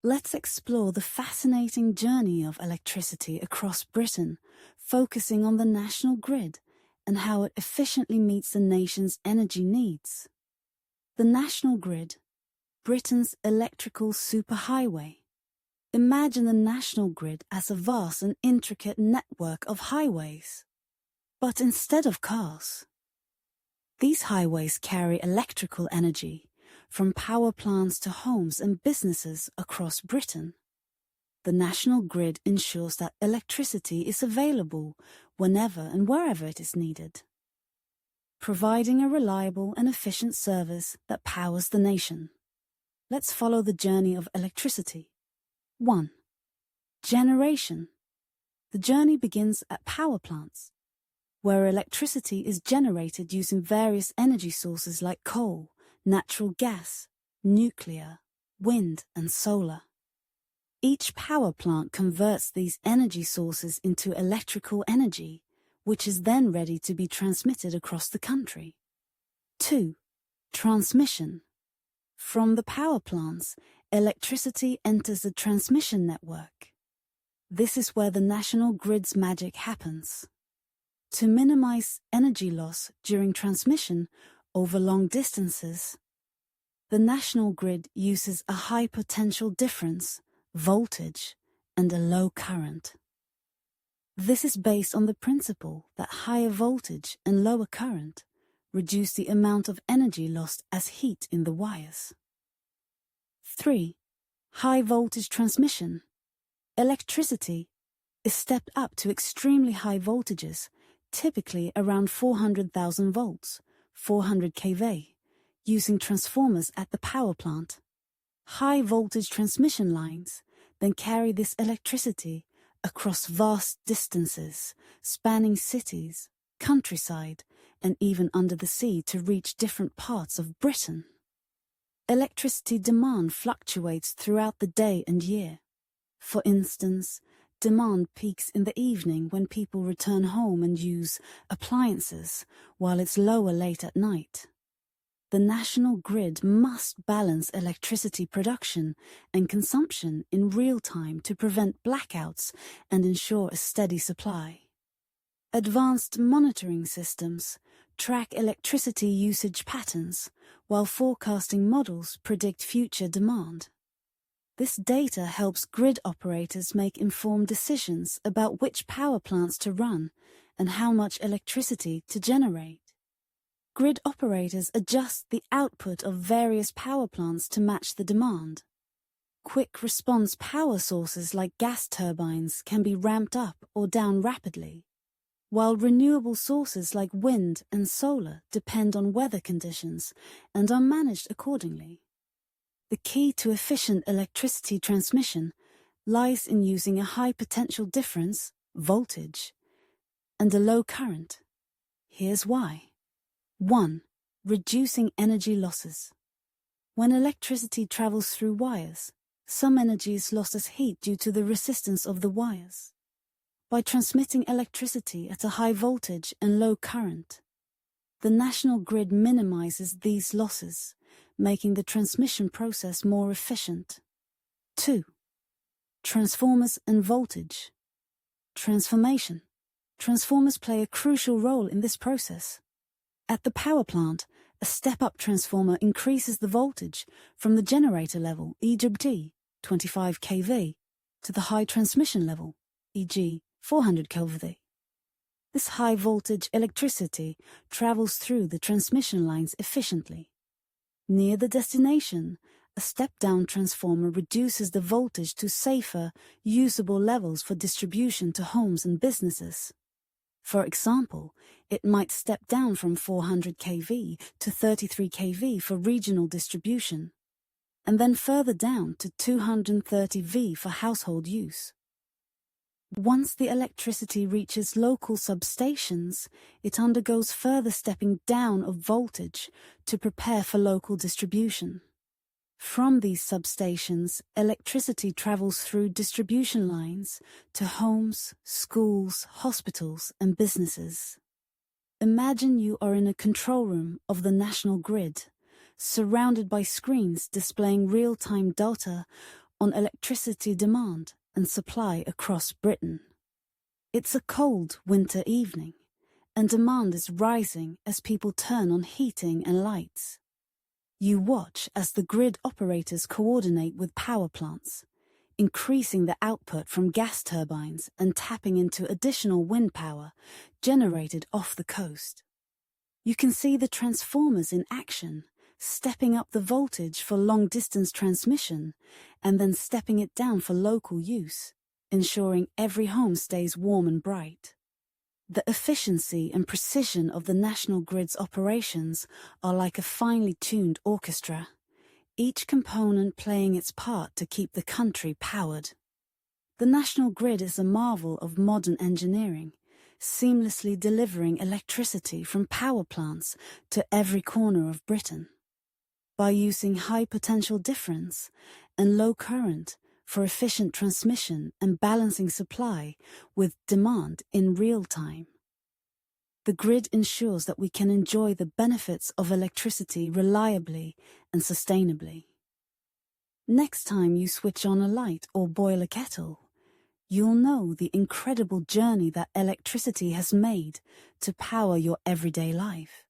Let's explore the fascinating journey of electricity across Britain, focusing on the national grid and how it efficiently meets the nation's energy needs. The national grid, Britain's electrical superhighway. Imagine the national grid as a vast and intricate network of highways. But instead of cars, these highways carry electrical energy from power plants to homes and businesses across Britain. The national grid ensures that electricity is available whenever and wherever it is needed, providing a reliable and efficient service that powers the nation. Let's follow the journey of electricity. 1. Generation. The journey begins at power plants, where electricity is generated using various energy sources like coal, natural gas, nuclear, wind, and solar. Each power plant converts these energy sources into electrical energy, which is then ready to be transmitted across the country. 2. Transmission. From the power plants, electricity enters the transmission network. This is where the national grid's magic happens. To minimize energy loss during transmission over long distances, the national grid uses a high potential difference, voltage, and a low current. This is based on the principle that higher voltage and lower current reduce the amount of energy lost as heat in the wires. 3. High voltage transmission. Electricity is stepped up to extremely high voltages, typically around 400,000 volts, 400 kV, using transformers at the power plant. High voltage transmission lines then carry this electricity across vast distances, spanning cities, countryside, and even under the sea to reach different parts of Britain. Electricity demand fluctuates throughout the day and year. For instance, demand peaks in the evening when people return home and use appliances, while it's lower late at night. The national grid must balance electricity production and consumption in real time to prevent blackouts and ensure a steady supply. Advanced monitoring systems track electricity usage patterns, while forecasting models predict future demand. This data helps grid operators make informed decisions about which power plants to run and how much electricity to generate. Grid operators adjust the output of various power plants to match the demand. Quick response power sources like gas turbines can be ramped up or down rapidly, while renewable sources like wind and solar depend on weather conditions and are managed accordingly. The key to efficient electricity transmission lies in using a high potential difference, voltage, and a low current. Here's why. 1. Reducing energy losses. When electricity travels through wires, some energy is lost as heat due to the resistance of the wires. By transmitting electricity at a high voltage and low current, the national grid minimizes these losses, making the transmission process more efficient. 2. Transformers and voltage. Transformation. Transformers play a crucial role in this process. At the power plant, a step-up transformer increases the voltage from the generator level, e.g. 25 kV, to the high transmission level, e.g. 400 kV. This high-voltage electricity travels through the transmission lines efficiently. Near the destination, a step-down transformer reduces the voltage to safer, usable levels for distribution to homes and businesses. For example, it might step down from 400 kV to 33 kV for regional distribution, and then further down to 230 V for household use. Once the electricity reaches local substations, it undergoes further stepping down of voltage to prepare for local distribution. From these substations, electricity travels through distribution lines to homes, schools, hospitals, and businesses. Imagine you are in a control room of the national grid, surrounded by screens displaying real-time data on electricity demand and supply across Britain. It's a cold winter evening, and demand is rising as people turn on heating and lights. You watch as the grid operators coordinate with power plants, increasing the output from gas turbines and tapping into additional wind power generated off the coast. You can see the transformers in action, stepping up the voltage for long-distance transmission and then stepping it down for local use, ensuring every home stays warm and bright. The efficiency and precision of the national grid's operations are like a finely tuned orchestra, each component playing its part to keep the country powered. The national grid is a marvel of modern engineering, seamlessly delivering electricity from power plants to every corner of Britain. By using high potential difference and low current for efficient transmission and balancing supply with demand in real time. The grid ensures that we can enjoy the benefits of electricity reliably and sustainably. Next time you switch on a light or boil a kettle, you'll know the incredible journey that electricity has made to power your everyday life.